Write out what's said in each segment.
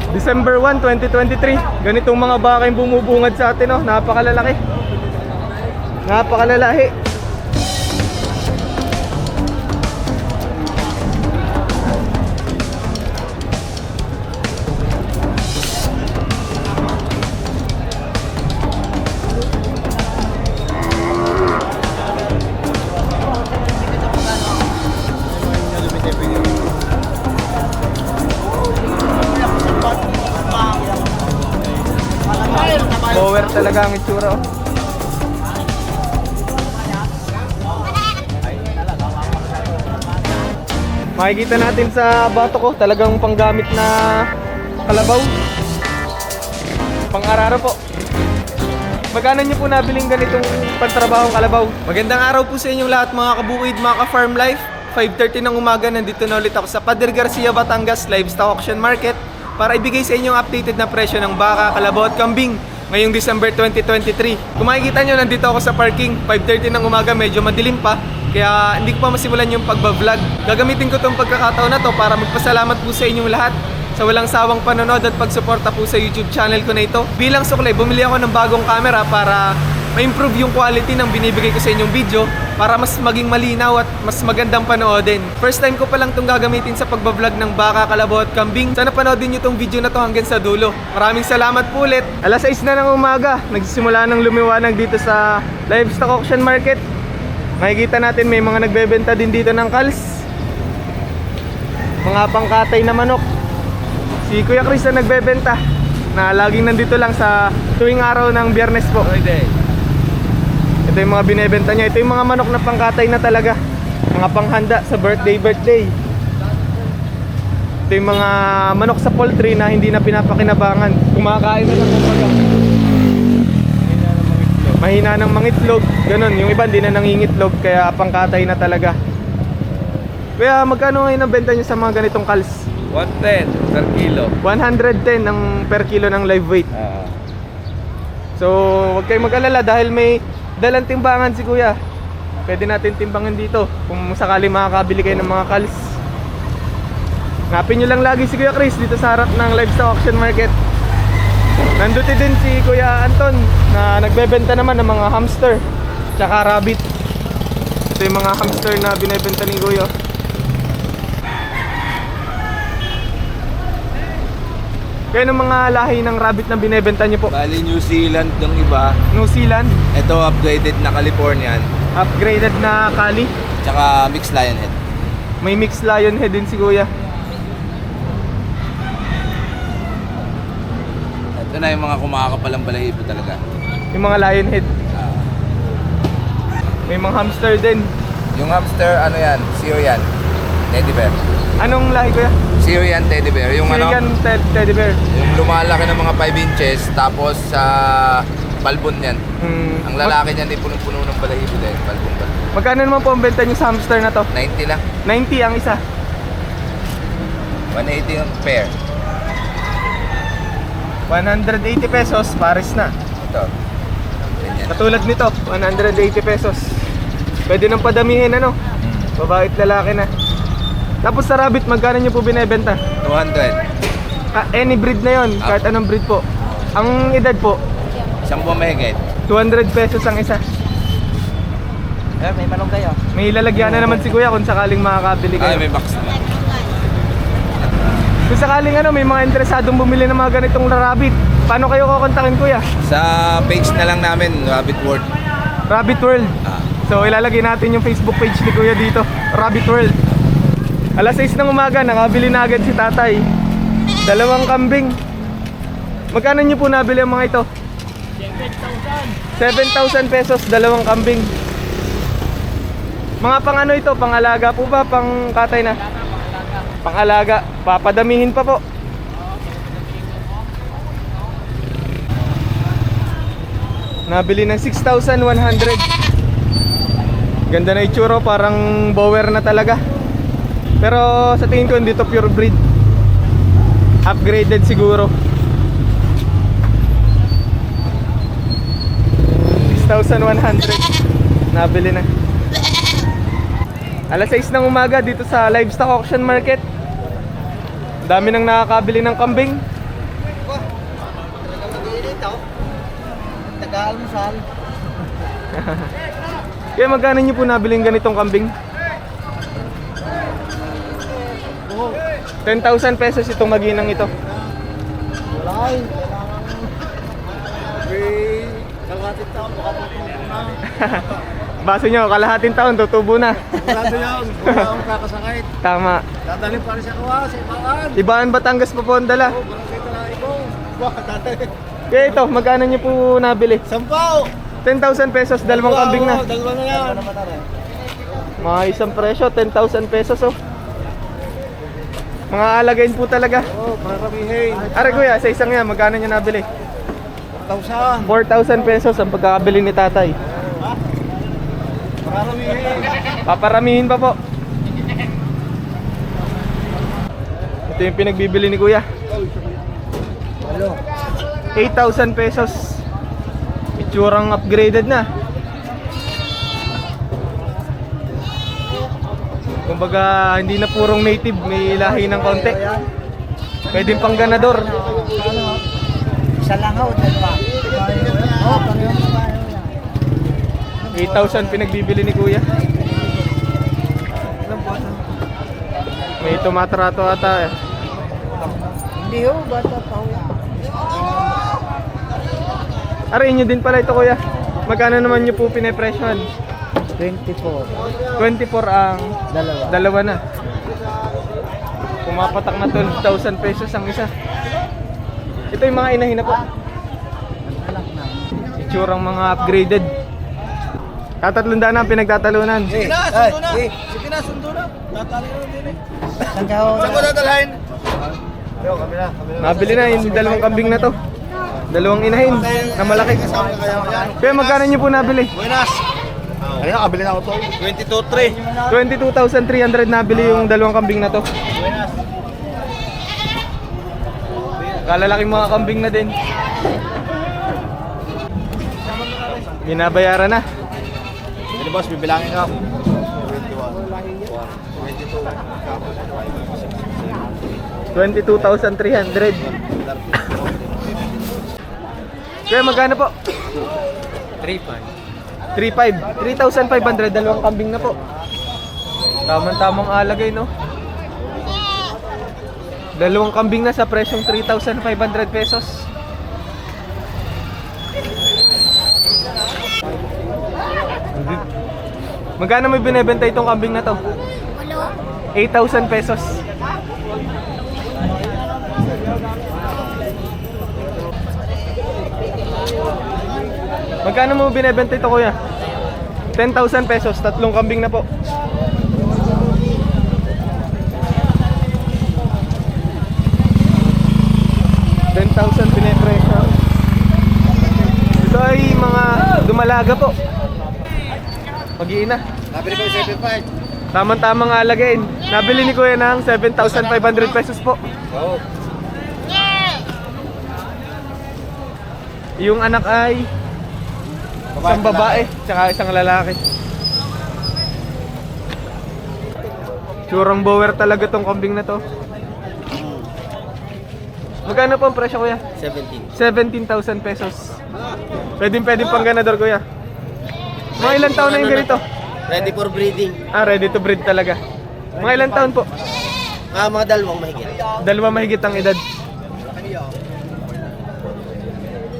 December 1, 2023. Ganitong mga baka yung bumubungad sa atin, oh. Napakalalaki. Napakalalaki. Power talaga ang itsura, oh. Makikita natin sa bato ko, talagang panggamit na kalabaw. Pang-araro po. Magkano nyo po nabiling ganitong pantrabahong kalabaw? Magandang araw po sa inyong lahat mga kabukid, mga ka-farm life. 5:30 ng umaga, nandito na ulit ako sa Pader Garcia, Batangas Livestock Auction Market para ibigay sa inyong updated na presyo ng baka, kalabaw at kambing ngayong December 2023. Kung makikita nyo, nandito ako sa parking. 5:30 ng umaga, medyo madilim pa, kaya hindi ko pa masimulan yung pagbablog. Gagamitin ko itong pagkakataon na to para magpasalamat po sa inyong lahat sa walang sawang panonood at pagsuporta po sa YouTube channel ko na ito. Bilang suklay, bumili ako ng bagong camera para ma-improve yung quality ng binibigay ko sa inyong video para mas maging malinaw at mas magandang panoodin. First time ko pa lang itong gagamitin sa pagbablog ng baka, kalabaw at kambing. Sana panoodin nyo itong video na to hanggang sa dulo. Maraming salamat po ulit. Alas 6 na ng umaga, nagsisimula ng lumiwanag dito sa Livestock Auction Market. Makikita natin may mga nagbebenta din dito ng kals, mga pangkatay na manok. Si Kuya Chris na nagbebenta, na laging nandito lang sa tuwing araw ng Biyernes po. Ito yung mga binebenta niya. Ito yung mga manok na pangkatay na talaga, mga panghanda sa birthday. Ito yung mga manok sa poultry na hindi na pinapakinabangan, kumakain na lang kumbaga. Mahina ng mangitlog, ganun. Yung iba hindi na nangingitlog, kaya pangkatay na talaga. Kaya magkano ngayon ang benta niyo sa mga ganitong kals? 110 per kilo. 110 ng per kilo ng live weight. So, huwag kayong mag-alala dahil may dalang timbangan si Kuya. Pwede natin timbangan dito kung sakali makakabili kayo ng mga kals. Hanapin nyo lang lagi si Kuya Chris dito sa harap ng Livestock Auction Market. Nandito din si Kuya Anton na nagbebenta naman ng mga hamster tsaka rabbit. Ito yung mga hamster na binebenta ni Kuya. Kaya ng mga lahi ng rabbit na binebenta niyo po? Bali New Zealand ng iba. New Zealand? Ito upgraded na Californian. Upgraded na Cali? Tsaka mixed lion head. May mixed lion head din si Kuya. Ito na yung mga kumakapalang balahibo talaga. Yung mga lion head. May mga hamster din. Yung hamster, ano yan? Syrian Teddy Bear. Anong lahi Kuya? Syrian Teddy Bear. Yung Syrian Teddy Bear. Yung lumalaki ng mga 5 inches, tapos sa balbon yan. Ang lalaki niyan ay punong-puno ng balahibo din. Balbon. Magkano naman po ang benta niyo sa hamster na to? 90 lang. 90 ang isa. 180 yung pair. 180 pesos, pares na. Ito. Ganyan. Katulad nito, 180 pesos. Pwede nang padamihin, ano? Babae at lalaki na. Tapos sa rabbit, magkano nyo po binebenta? 200. Any breed na yon, kahit anong breed po. Ang edad po? 10 mahigit. 200 pesos ang isa. May manong kayo. May lalagyan na naman si Kuya kung sakaling makakabili kayo. Ay, may box naman. Kung sakaling may mga interesadong bumili ng mga ganitong rabbit, paano kayo kukontakin Kuya? Sa page na lang namin, Rabbit World. Rabbit World. So ilalagay natin yung Facebook page ni Kuya dito, Rabbit World. Alas 6 ng umaga, nakabili na agad si tatay. 2 kambing. Magkano nyo po nabili ang mga ito? 7,000 pesos, 2 kambing. Mga pang ano ito? Pang-alaga po ba? Pang-katay na? Pang-alaga. Papadamihin pa po. Nabili ng 6,100. Ganda na itsura, parang bower na talaga. Pero sa tingin ko hindi to pure breed. Upgraded siguro. 6,100. Nabili na. Alas 6 ng umaga dito sa Livestock Auction Market. Dami nang nakakabili ng kambing. ito. Taga-almusal. Kaya magkano nyo po nabiling ganitong kambing? 10,000 pesos itong maginang ito. Wala eh. Kalahating taon, baka tutubo na. Baso nyo, kalahating taon, tutubo na. Sigurado yan, wala akong kakasakit. Tama. Dadalhin pa rin sa kawa, sa ibaan. Ibaan Batangas pa po ang dala. Oo, parang kita na ibo. Wah, dadalhin. Kaya ito, magkano nyo po nabili? 10,000 pesos, dalawang kambing na. Dalawa na yan. Mga isang presyo, 10,000 pesos oh. Mga alagain po talaga. Oo, paramihin. Are kuya, sa isang yan, magkano nyo nabili? 1,000. 4,000 pesos ang pagkakabili ni tatay. Paramihin. Paparamihin pa po. Ito yung pinagbibili ni kuya. Hello. 8,000 pesos. Itsurang upgraded na. Kumbaga hindi na purong native, may lahi ng konti. Pwedeng pang ganador. Isa lang ho, dalawa. Oo, pareho pa. 8,000 pinagbibili ni kuya. May tumatrato ata eh. Hindi ho, bata pa ho. Aray nyo din pala ito kuya. Magkano naman nyo po pinepresyohan? 24. 24 ang Dalawa. dalawa na. Pumapatak na 12,000 pesos ang isa. Ito yung mga inahin na po. Anak na. Itsurang mga upgraded. Tatatlong daan ang pinagtatalunan. Sige na, sundo na. Sige na, sundo na. Tatali na din eh. Saan ka ho? Saan ko tatalhain? Nabili na yung dalawang kambing na to. Dalawang inahin na malaki. Kaya magkano nyo po nabili? Buenas. Ayun, nakabili na ako to. 22,300. 22,300 nabili yung dalawang kambing na to. Buenas. Kalalaking mga kambing na din. Binabayaran na. Hindi boss, bibilangin ka. 22,300. Kaya magkano po? 3,500. 3,500, dalawang kambing na po. Tamang-tamang alagay, no? Dalawang kambing na sa presyong 3,500 pesos. Magkano may binebenta itong kambing na to? 8,000 pesos. Magkano mo binebenta ito kuya? 10,000 pesos, tatlong kambing na po. Pinepresyo. Ito ay mga dumalaga po. Mag-iina. Nabili ko yung 7.5. Tamang-tamang alagain. Nabili ni kuya ng 7,500 pesos po. Oo. Yung anak ay isang babae, tsaka isang lalaki. Surang bower talaga tong kambing na to. Magkano po ang presyo kuya? 17,000 pesos. Pwedeng pang ganador kuya. Mga ilang taon na yung ganito? Ready for breeding. Ready to breed talaga. Mga ilang taon po? Mga dalawang mahigit. Dalawa mahigit ang edad.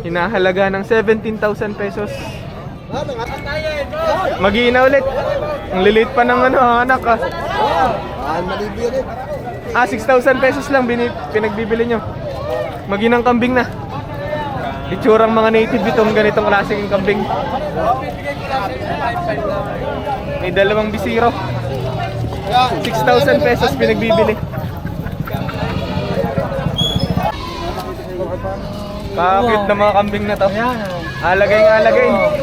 Hinahalaga ng 17,000 pesos. Mag-iina ulit. Ang lilit pa ng anak ah. Malibig ulit. 6,000 pesos lang pinagbibili nyo. Maginang kambing na. Itsurang mga native itong ganitong klaseng kambing. May dalawang bisiro. 6,000 pesos pinagbibili. Kakit na mga kambing na to. Alagay.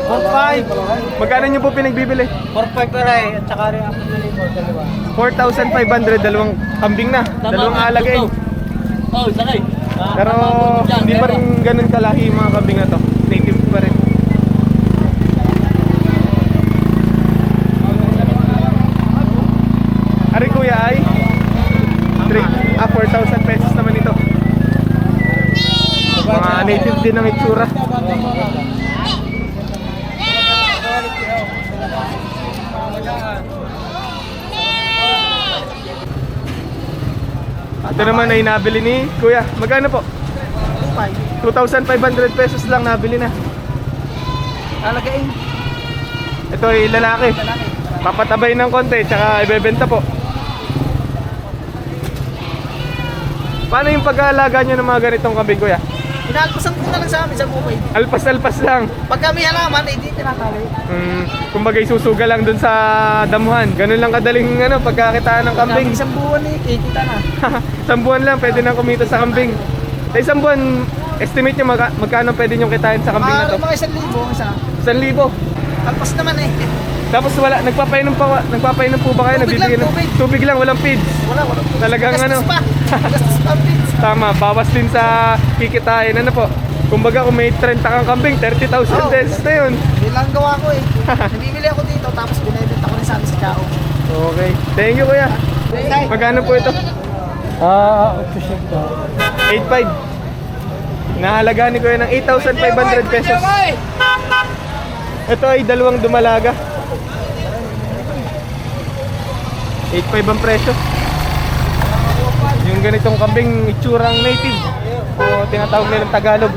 4.5. Magkano nyo po pinagbibili? 4.5 pera eh. At saka rin ako na limot, dalawa. 4,500, dalawang kambing na. Dalawang alagay. Oh, sakay. Pero hindi pa rin ganun kalahi yung mga kambing na to. Native pa rin. Ari kuya ay 4,000 pesos naman ito. Mga native din ang itsura. Ito naman ay nabili ni Kuya. Magkano po? 2,500 pesos lang nabili na. Alagain. Ito ay lalaki. Papatabay ng konti, tsaka ibebenta po. Paano yung pag-aalaga nyo ng mga ganitong kambing, Kuya? Inaalpasan ko na lang sa amin sa bukid. Alpas-alpas lang. Pag kami halaman, hindi tinatali. Kumbaga isusuga lang dun sa damuhan. Ganun lang kadaling pagkakitaan ng kambing. Isang buwan kita na. Isang buwan lang, pwede nang kumita sa kambing. Sa isang buwan, estimate nyo magkano pwede nyo kitain sa kambing na to? Mga 1,000 isa. 1,000. Alpas naman eh. Tapos wala, nagpapainom po ba kayo? Tubig lang, Nagbibigay ng tubig. tubig lang, walang feeds. Wala. Talagang Gastos pa. Gastos pa, Vince. Tama, bawas din sa kikitain. Ano po? Kumbaga kung may 30 kang kambing, 30,000 Oo. pesos na yun. Hindi lang gawa ko eh. Nabibili ako dito, tapos binibenta ko rin sa amin sa Chao. Okay. Thank you, Kuya. Magkano po ito? 8,500. Nahalaga ni Kuya ng 8,500 pesos. Ito ay dalawang dumalaga. 8,500 ang presyo. Yung ganitong kambing itsurang native o tinatawag nilang Tagalog.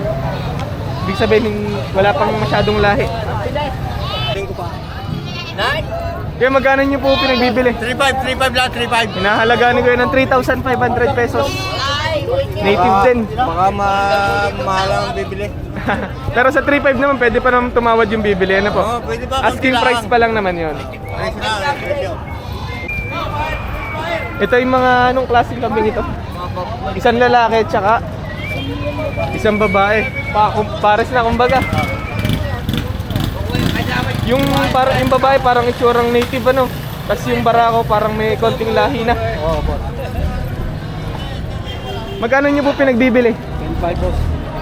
Ibig sabihin wala pang masyadong lahi. Kaya magkano nyo po pinagbibili? 3,500 lang, 3,500. Hinahalaga ni Kuya ng 3,500 pesos. Native din. Baka mahal ang bibili. Pero sa 3,500 naman pwede pa naman tumawad yung bibili. Ano po? Oo, pwede pa. Asking price pa lang naman yon. Ito yung mga anong klaseng kambing ito? Isang lalaki tsaka isang babae. Pares na kumbaga. Yung babae parang itsurang native ano. Tapos yung barako parang may konting lahi na. Magkano nyo po pinagbibili?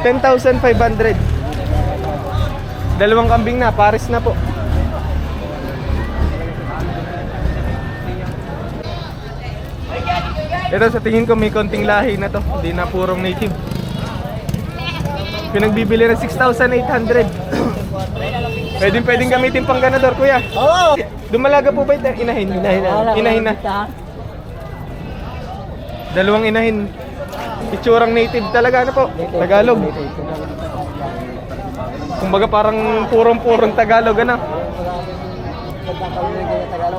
10,500. Dalawang kambing na, pares na po. Ito sa tingin ko may konting lahi na to, hindi na purong native. Pinagbibili ng 6,800. Pwedeng gamitin pang ganador, Kuya. Oo. Dumalaga po ba ito? Inahin na. Dalawang inahin. Itsurang native talaga, ano po? Tagalog. Kumbaga parang purong Tagalog, ano?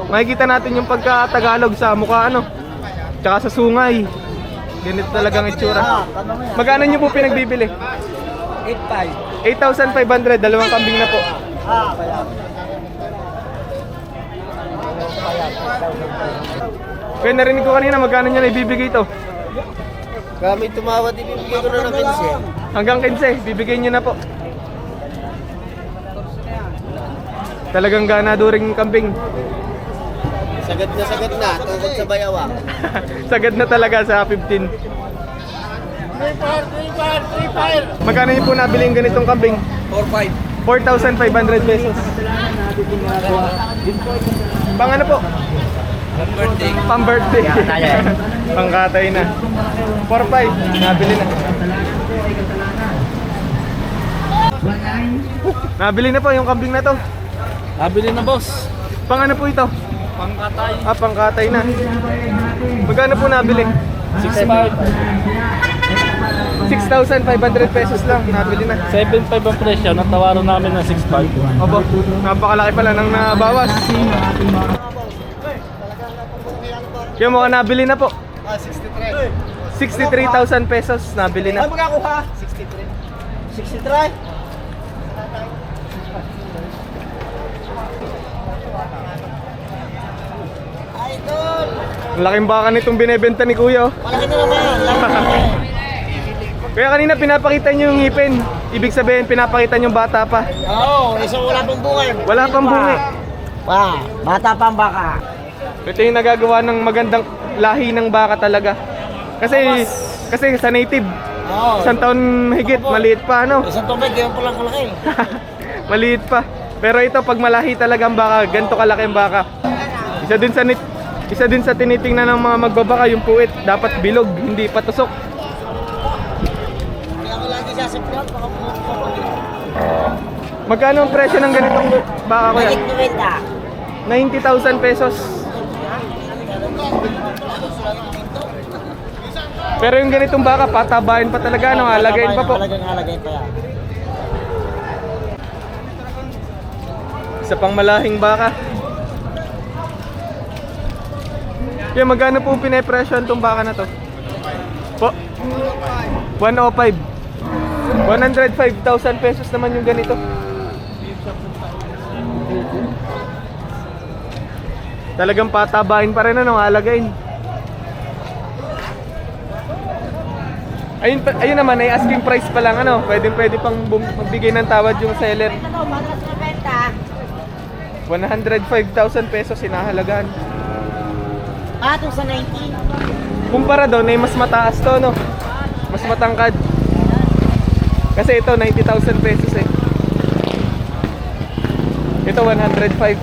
Makikita natin yung pagka-Tagalog sa mukha, ano? Tsaka sa sungay. Ganito talagang itsura. Magkano nyo po pinagbibili? 8,500, dalawang kambing na po. Kaya narinig ko kanina, magkano nyo na ibibigay ito? Kami tumawad, ibibigay ko na ng 15. Hanggang 15, bibigay nyo na po. Talagang ganado ring kambing. Sagad na, tungkol sa bayawa. Sagad na talaga sa 15. Magkano nyo po nabili yung ganitong kambing? 4,500 pesos. Pang ano po? Pang birthday. Pang katay na. 4,500. Nabili na. Nabili na po yung kambing na to. Nabili na, boss. Pang ano po ito? Pangkatay. Pang katay na. Magkano po nabili? 6,500 pesos lang. Nabili na. 7.5 ang presyo, natawaran namin ng 6.5. Opo, napakalaki pala nang nabawas. Kaya mga nabili na po. 63,000 pesos nabili na. Ay, magkakuha. 63. Idol. Ang laking baka nitong binebenta ni Kuya. Oh. Malaki na naman. Kaya kanina pinapakita niyo yung ngipin. Ibig sabihin pinapakita niyo bata pa. Oo, isang wala pang bunga. Wala pang bungi. Bata pang baka. Ito yung nagagawa ng magandang lahi ng baka talaga. Kasi sa native, Oo. isang taon higit, maliit pa ano. Isang tubig, ganyan po lang kalaki. Maliit pa. Pero ito pag malahi talaga ang baka, ganito kalaki ang baka. Isa din sa tinitingnan ng mga magbabaka yung puwit, dapat bilog, hindi patusok. Kaya ko lagi siya Nasa crowd, baka Magkano ang presyo ng ganitong baka kuya? kumenta. 90,000 pesos. Pero yung ganitong baka, patabahin pa talaga, no? Halagain pa po. Halagain pa yan. Isa pang malahing baka. Kaya magkano po pinapresyon tong baka na to? Po? 105. 105,000 pesos naman yung ganito. Talagang patabahin pa rin, ano, halagain. Ayun naman ay asking price pa lang, ano. Pwede pang magbigay ng tawad yung seller. 105,000 pesos sinahalagaan. Itong sa 19. Kumpara doon ay mas mataas to, no? Mas matangkad. Kasi ito 90,000 pesos eh. Ito 105.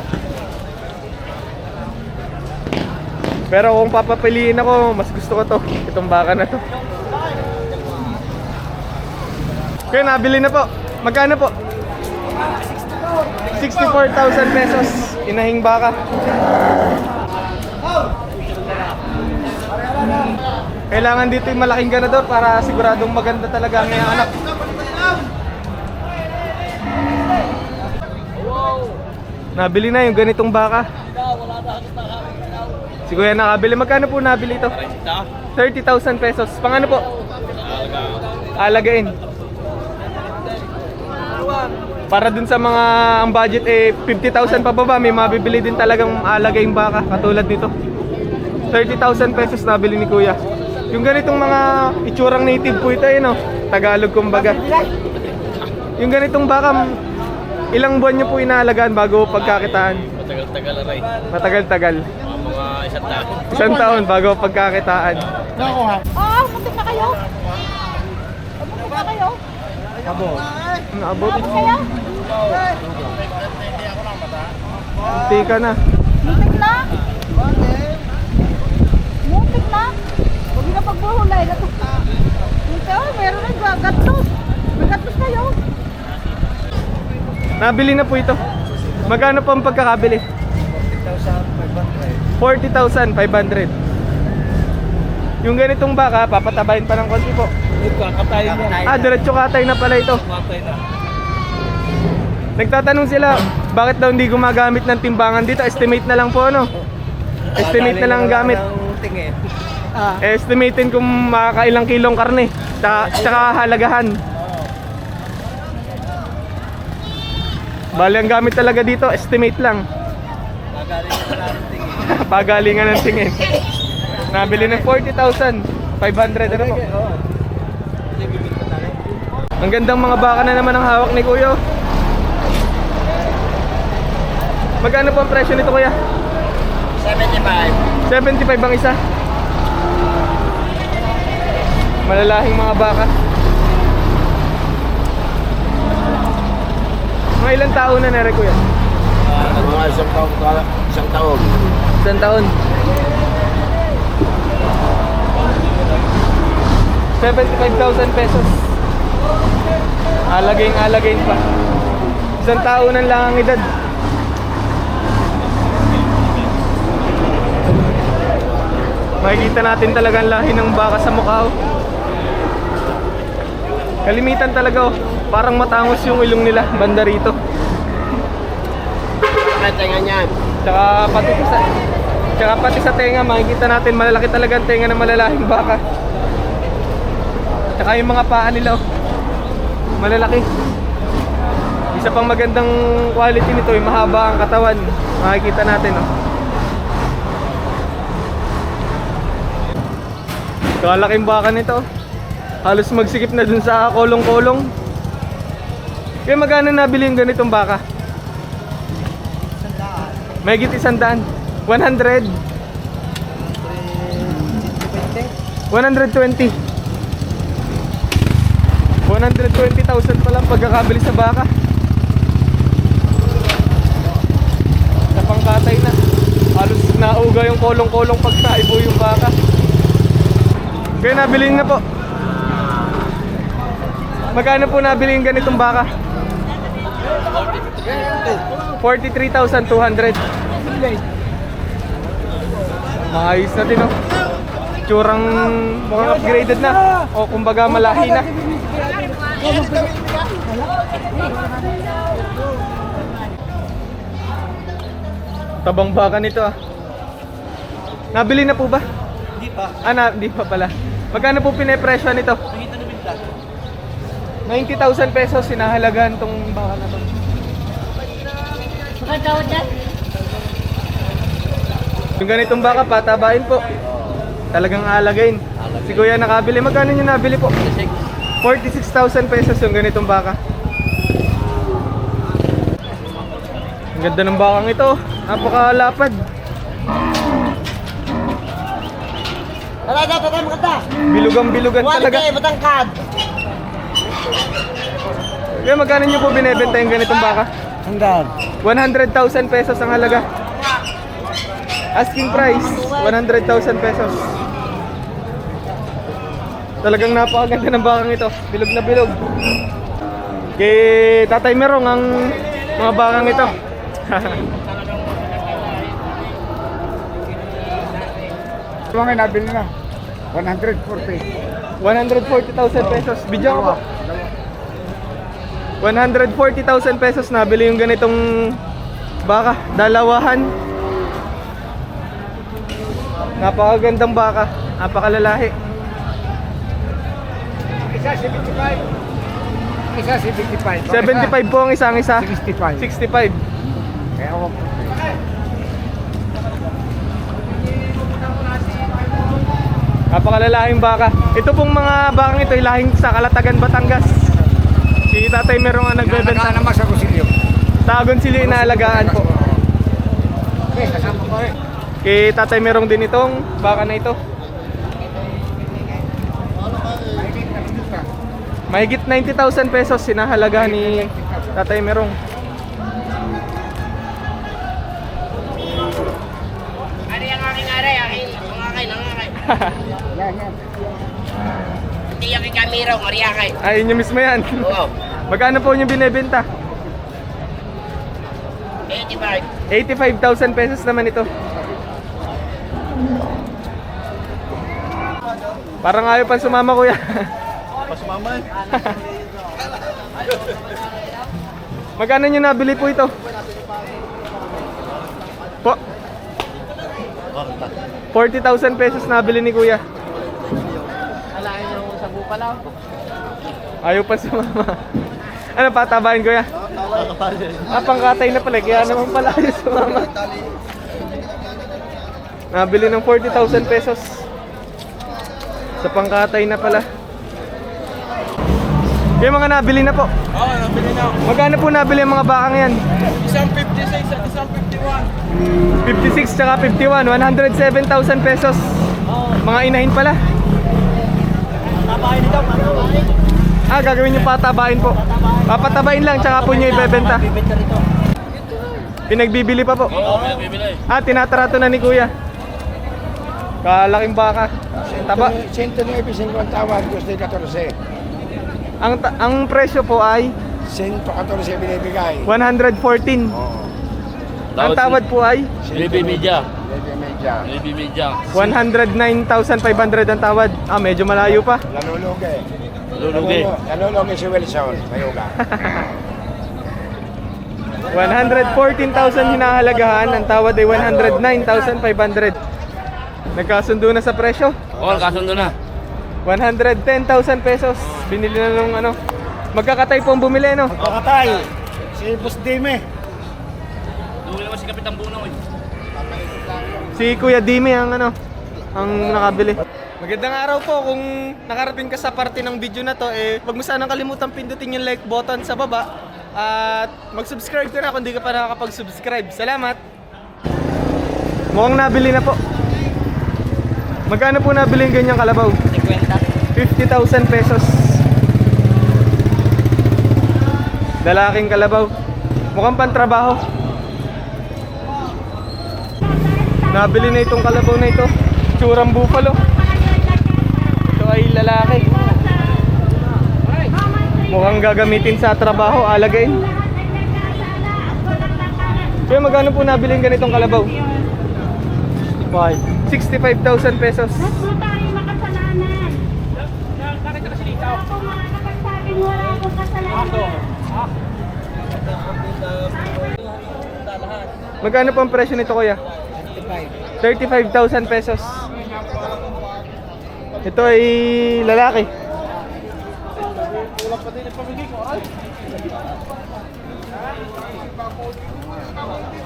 Pero kung papapiliin ako, mas gusto ko to, itong baka na to. Kaya nabili na po. Magkano po? 64,000 pesos. Inahing baka. Kailangan dito yung malaking ganador para siguradong maganda talaga ang iyong anak. Nabili na yung ganitong baka. Si Kuya nakabili. Magkano po nabili ito? 30,000 pesos. Pang ano po? Alagain. Para dun sa mga ang budget eh 50,000 pababa, may mabibili din talagang alagain baka katulad nito. 30,000 pesos nabili ni Kuya. Yung ganitong mga itsurang native po ito eh, no? Tagalog kumbaga. Yung ganitong baka, ilang buwan nyo po inaalagaan bago pagkakitaan? Matagal-tagal aray. Matagal-tagal. Mga isang taon. Isang taon bago pagkakitaan. Oo, muntik na kayo. Muntik na kayo. Naabot. Muntik kayo. Hindi ka na. Muntik na. Muntik na. Huwag na pagbuhulay. Ito, meron ng gatos. May gatos kayo. Nabili na po ito. Magkano po ang pagkakabili? 40,500. Yung ganitong baka, papatabahin pa ng konti po. Kakatayin yan. Diretso katay na pala ito. Kakatay na. Nagtatanong sila, bakit daw hindi gumagamit ng timbangan dito? Estimate na lang po, ano? Estimate na lang ang gamit. Estimatein kung makakailang kilong karne. Tsaka halagahan. Bali ang gamit talaga dito, estimate lang. Pagalingan ng tingin. Nabili ng 40,500. Ano po? Ang gandang mga baka na naman ang hawak ni Kuya. Magkano po ang presyo nito, Kuya? 75. 75 ang isa. Malalahing mga baka. Mga ilang taon na nere, Kuya? Mga isang taon. Isang taon. 75,000 pesos. Alagain pa. Isang taonan lang ang edad. Makikita natin talaga ang lahi ng baka sa mukha. Kalimitan talaga, parang matangos yung ilong nila banda rito. Tenga niyan. Tsaka pati sa tenga, makikita natin malalaki talaga ang tenga ng malalahing baka. Tsaka yung mga paa nila, malalaki. Isa pang magandang quality nito, yung mahaba ang katawan. Makikita natin, oh. Kalaking baka nito. Halos magsikip na dun sa kolong-kolong. Kaya magkano nabili yung ganitong baka? May higit 100. 100. 120. 120,000 pa lang pagkakabili sa baka. Sa pangkatay na. Halos nauga yung kolong-kolong pag naibo yung baka. Kaya nabili na po. Magkano po nabili yung ganitong baka? 43,200. Maayos na din, oh. Tsurang mukhang upgraded na. O kumbaga malahi na. Tabang baka nito, ah. Nabili na po ba? Hindi pa. Hindi pa pala. Magkano po pinipresyo nito? 90,000 pesos sinahalagaan tong baka na to. Yung ganitong baka, patabain po. Talagang alagain. Si Kuya nakabili. Magkano nyo nabili po? 46,000 pesos yung ganitong baka. Ang ganda ng bakang ito. Napakalapad. Wala daw, patay maganda. Bilugang-bilugan talaga. Matangkad. Kaya magkano nyo po binebenta yung ganitong baka? Hanggang. 100,000 pesos ang halaga. Asking price, 100,000 pesos. Talagang napakaganda ng bakang ito. Bilog na bilog. Kay Tatay Merong ang mga bakang ito. Ito nga nabili na. 140. 140,000 pesos. Bidyan ko po. 140,000 pesos nabili yung ganitong baka. Dalawahan. Napakagandang baka. Napakalalahi. Isa 75. Isa 75. 75 po ang isang isa. 65. 65. Kaya ako. Napakalalahing baka. Ito pong mga bakang ito ay lahing sa Kalatagan, Batangas. Si Tatay Merong ang nagbebenta. naman sa kusilyo. Tagon sila inaalagaan po. Okay, kasama ko eh. Kay Tatay Merong din itong baka na ito. Mahigit 90,000 pesos sinahalaga ni Tatay Merong. Ano yung aking aray? Ang akin. Yan, yan. Hindi yung kamero, ngariakay. Ayun yung mismo yan. Oo. Magkano po yung binebenta? 85. 85,000 pesos naman ito. Parang ayaw pa sumama, kuya. Pasumama eh. Magkano nyo nabili po ito? Po? 40,000 pesos nabili ni kuya. Alain yung sa buka lang. Ayaw pa sumama. Ano, patabahin kuya? Pangkatay na pala, kaya naman pala ayaw sumama. Nabili ng 40,000 pesos. Sa pangkatay na pala. Yung mga nabili na po. Oo, nabili na ako. Magkano po nabili ang mga bakang yan? Isang 56 at isang 51. 56 tsaka 51, 107,000 pesos. Mga inahin pala. Tabahin ito, patabahin. Gagawin nyo patabain po. Papatabain lang tsaka po nyo ibebenta. Bibenta rito. Pinagbibili pa po. Oo, pinabibili. Tinatarato na ni kuya. Kalaking baka. Taba. 109 ang tawad, gusto yung 14. Ang presyo po ay 114 binibigay. 114. Ang tawad po ay Baby Media. Medya. Baby Media. 109,500 ang tawad. Medyo malayo pa. Lalulugi. Lulugi. Lalulugi si Wilson. Mayuga. 114,000 hinahalagahan. Ang tawad ay 109,500. Nagkasundo na sa presyo. Oo, kasundo na. 110,000 pesos. Binili na nung ano. Magkakatay po ang bumili, no? Pakatay. Si Boss Dime. Lulugi naman si Kapitang Bunong eh. Si Kuya Dimi ang ano, ang nakabili. Magandang araw po. Kung nakarating ka sa parte ng video na to, wag mo sanang kalimutan pindutin yung like button sa baba. At mag-subscribe ka na kung di ka pa nakakapag-subscribe. Salamat! Mukhang nabili na po. Magkano po nabili yung ganyang kalabaw? 50,000 pesos. Lalaking kalabaw. Mukhang pantrabaho. Nabili na itong kalabaw na ito. Tsurang buffalo. Ito ay lalaki. Mukhang gagamitin sa trabaho, alagayin. Kaya magkano po nabiling ganitong kalabaw? Why? 65,000 pesos. Mas po tayo makasalanan. Wala po mga nakagsabing wala akong kasalanan. Magkano po ang presyo nito, kuya? 35,000 pesos. Ito ay lalaki.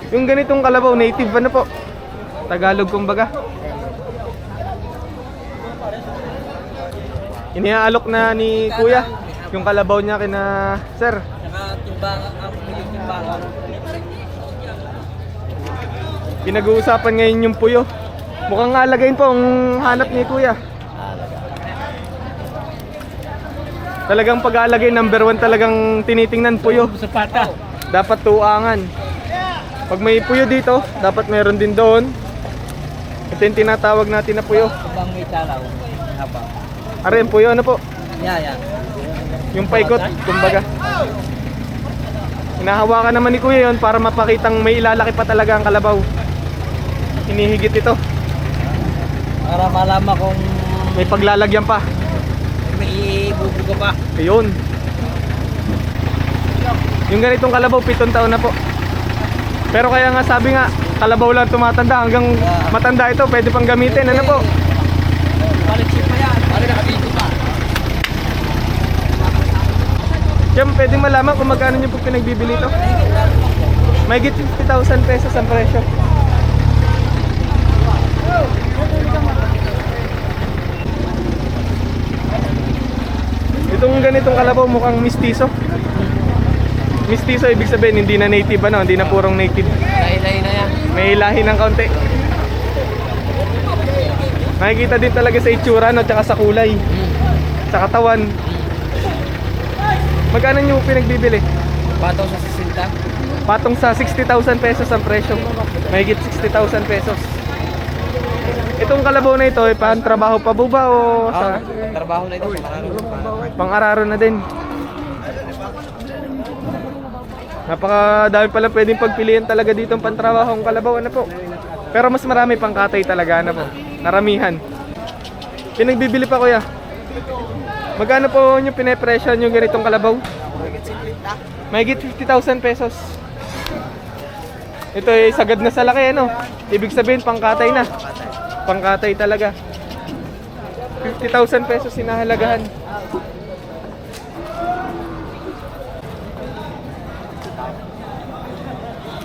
Yung ganitong kalabaw, native ano po? Tagalog kumbaga. Iniaalok na ni kuya yung kalabaw niya kina sir. Pinag-uusapan ngayon yung puyo. Mukhang alagayin po ang hanap ni kuya. Talagang pag-aalagay number 1 talagang tinitingnan puyo. Sa pata. Dapat tuangan. Pag may puyo dito, dapat meron din doon. Ito yung tinatawag natin na puyo. Habang may talaw. Habang. Are, yung puyo ano po? Yan. Yung paikot, kumbaga. Hinahawakan naman ni kuya yon para mapakitang may ilalaki pa talaga ang kalabaw. Hinihigit ito. Para malaman kung May paglalagyan pa. may ibubuga pa. Ayun. Yung ganitong kalabaw, 7 taon na po. Pero kaya nga sabi nga, kalabaw lang tumatanda. Hanggang matanda ito, pwede pang gamitin. Ano po? Balik pa yan. Balik nakabito pa. Kaya pwede malaman kung magkano nyo po pinagbibili ito. May 50,000 pesos ang presyo. Itong ganitong kalabaw mukhang mistiso. Mistiso ibig sabihin hindi na native ano, hindi na purong native. Lahi-lahi na yan. May lahi ng kaunti. Makikita din talaga sa itsura no, tsaka sa kulay. Sa katawan. Magkano nyo pinagbibili? Pataw sa 60. Patong sa 60,000 pesos ang presyo. Mahigit 60,000 pesos. Itong kalabaw na ito, pan-trabaho pa ba o sa Trabaho na ito. pang-araro na din? Napakadami pala pwedeng pagpilian talaga dito ang pantrabaho ang kalabaw ano po. Pero mas marami pang katay talaga ano po. Naramihan. Pinagbibili pa kuya. Magkano po yung pinapresyon yung ganitong kalabaw? Mahigit 50,000 pesos. Ito ay sagad na sa laki ano. Ibig sabihin pangkatay na. Pangkatay talaga. 50,000 pesos sinahalagahan.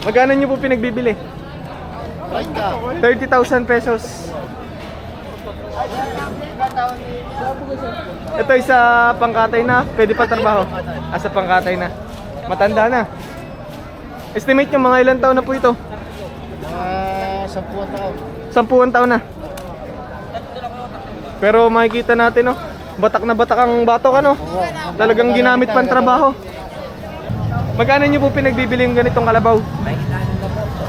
Magkano nyo po pinagbibili? 30,000 pesos. Ito isa pangkatay na, pwede pa trabaho. Sa pangkatay na. Matanda na. Estimate nyo mga ilang taon na po ito? 10 taon. 10 taon na. Pero makikita natin no, batak na batak ang batok ano. Talagang ginamit pang trabaho. Magkano nyo po pinagbibili yung ganitong kalabaw?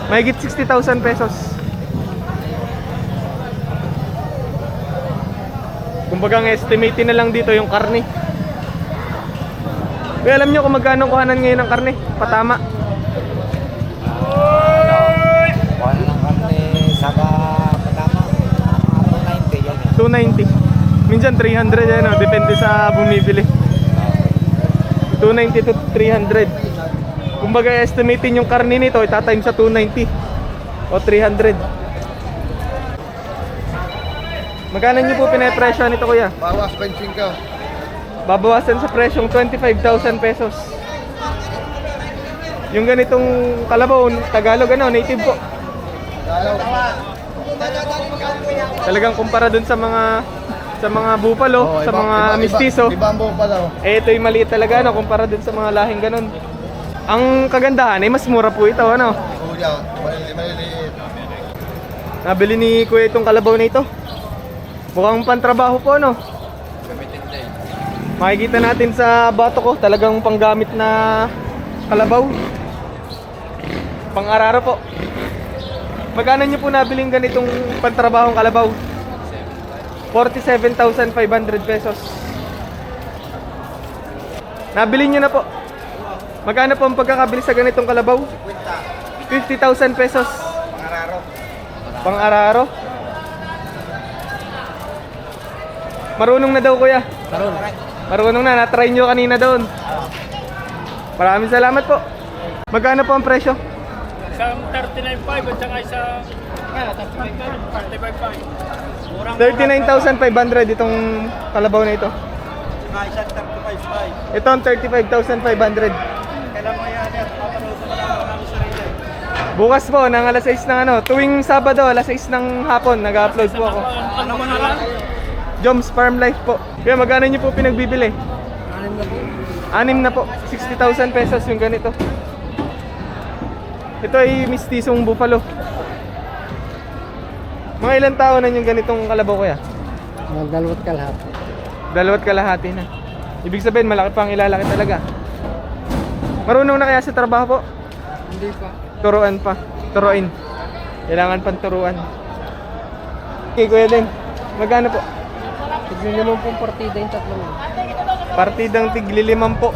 Mahigit 60,000 pesos. Kumbaga estimate na lang dito yung karne. Kaya alam nyo kung magkano kuhanan ngayon ng karne? Patama. Kuha na ng karne saka patama. 290 yan. 290. Minsan 300 ano, depende sa bumibili. 290 to 300. Kumbaga estimatein yung karne nito itatimes sa 290 o 300. Magkano nyo po pinapresyo nito kuya? Bawas benching ka. Babawasan sa presyong 25,000 pesos. Yung ganitong kalabaw, Tagalog ano, native po. Talagang kumpara dun sa mga bupalo, sa mga mistiso. Ibambo pala. Eh ito'y maliit talaga no, kumpara dun sa mga lahing ganun. Ang kagandahan ay mas mura po ito ano. Kuya, maliliit. Nabili ni kuya itong kalabaw na ito. Mukhang pantrabaho po no. Makikita natin sa bato ko, talagang panggamit na kalabaw. Pang-araro po. Magkano nyo po nabiling ganitong pantrabahong kalabaw? 47,500 pesos. Nabili nyo na po. Magkano po ang pagkakabili sa ganitong kalabaw? 50,000 pesos. Pang-araro. Marunong na daw kuya. Marunong na, na-try nyo kanina doon. Maraming salamat po. Magkano po ang presyo? Isang 39.5 at saka isa 35.5. 39,500 itong kalabaw na ito. Isang 35.5. Ito ang 35,500. Kailan mo yan yan? Papanood mo lang namin sa rin. Bukas po, ng alas 6 ng tuwing Sabado, alas 6 ng hapon, nag-upload po ako. Ano mo na lang? Joms Farm Life po. Kaya magkano nyo po pinagbibili? 6 na po. 60,000 pesos yung ganito. Ito ay mistisong buffalo. Mga ilang taon na yung ganitong kalabaw kuya? Mga dalawat kalahati. 2 kalahati na. Ibig sabihin malaki pang ilalaki talaga. Marunong na kaya sa trabaho po? Hindi pa. Turuan pa. Turuin. Kailangan pang turuan. Okay kuya Deng. Magkano po? Tignan naman pong partida yung tatlong. Partidang tigli-5 po.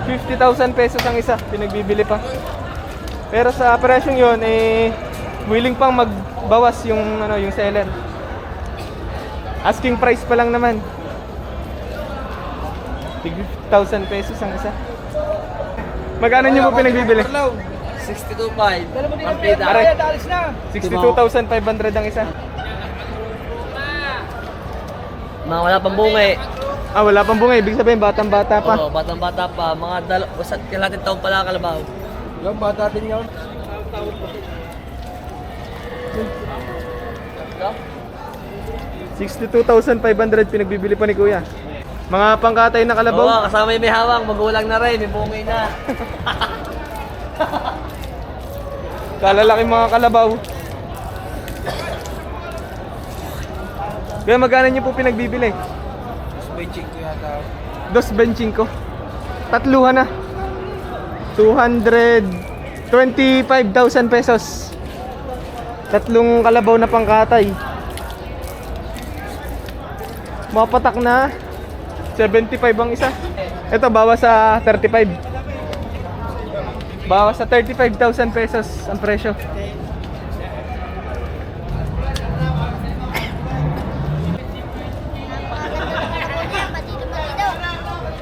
50,000 pesos ang isa, pinagbibili pa. Pero sa presyong yon willing pang magbawas yung yung seller. Asking price pa lang naman. 50,000 pesos ang isa. Magkano niyo po pinagbibili? 62.5. Partida. Aray, 62,500 ang isa. Mga wala pang bunga Ah, wala pang bunga, ibig sabihin batang-bata pa. Oo, batang-bata pa. Mga kalating taong pala kalabaw. Yung bata din yun. 62,500 pinagbibili pa ni Kuya. Mga pangkatay na kalabaw. Oo, kasama yung may hawang. Magulang na rin. May bungay na. Kalalaki mga kalabaw. Kaya magkano niyo po pinagbibili? 2.25. Tatluhan na. 225,000 pesos. Tatlong kalabaw na pangkatay. Mapatak na 75 ang isa. Ito bawas sa 35. Bawas sa 35,000 pesos ang presyo.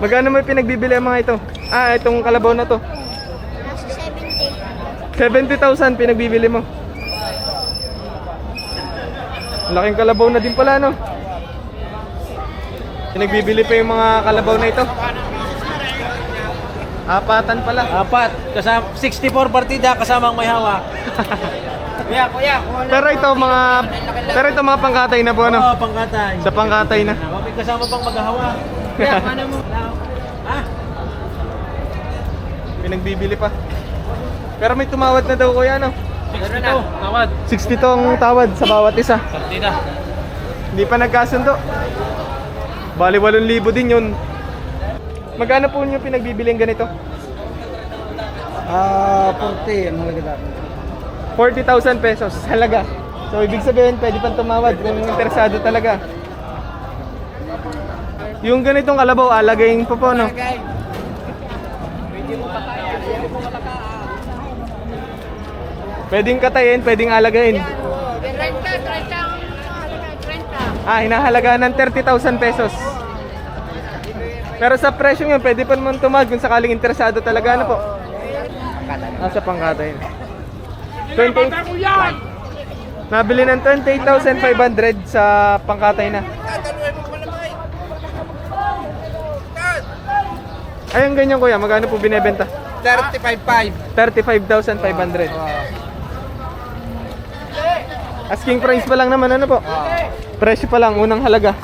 Magkano mo pinagbibili ang mga ito? Ah, itong kalabaw na to. Nasa 70. 70,000 pinagbibili mo. Laking kalabaw na din pala, no? Pinagbibili pa yung mga kalabaw na ito. Apatan pala. Apat. Kasama, 64 partida kasama ang may hawak. Kuya. Pero ito mga pangkatay na po, ano? Oo, pangkatay. Sa pangkatay na. May kasama pang maghahawak. Kuya, ano mo? Ha? Pinagbibili pa. Pero may tumawad na daw, kuya, no? 62. Tawad. 62 ang tawad sa bawat isa. Partida. Hindi pa nagkasundo. Bali 8,000 din yun. Magkano po nyo pinagbibiling ganito? 40 ang halaga dati. 40,000 pesos halaga. So ibig sabihin pwede pang tumawad kung interesado talaga. Yung ganitong kalabaw alagayin po po, no? Pwedeng katayin, pwedeng alagayin. 30. Ah, hinahalagaan ng 30,000 pesos. Pero sa presyo yun, pwede pa naman tumawad kung sakaling interesado talaga, ano po? Sa pangkatay. 28. Nabili ng 28,500 sa pangkatay na. Ayun ganyan kuya, magkano po binebenta? 35.5. 35,500. Asking price pa lang naman, ano po? Presyo pa lang, unang halaga.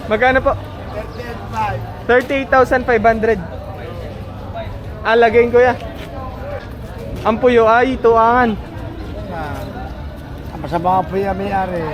Magkano po? 38,500. Alagayin kuya. Ang puyo ay tuangan. Masama po yung may-ari.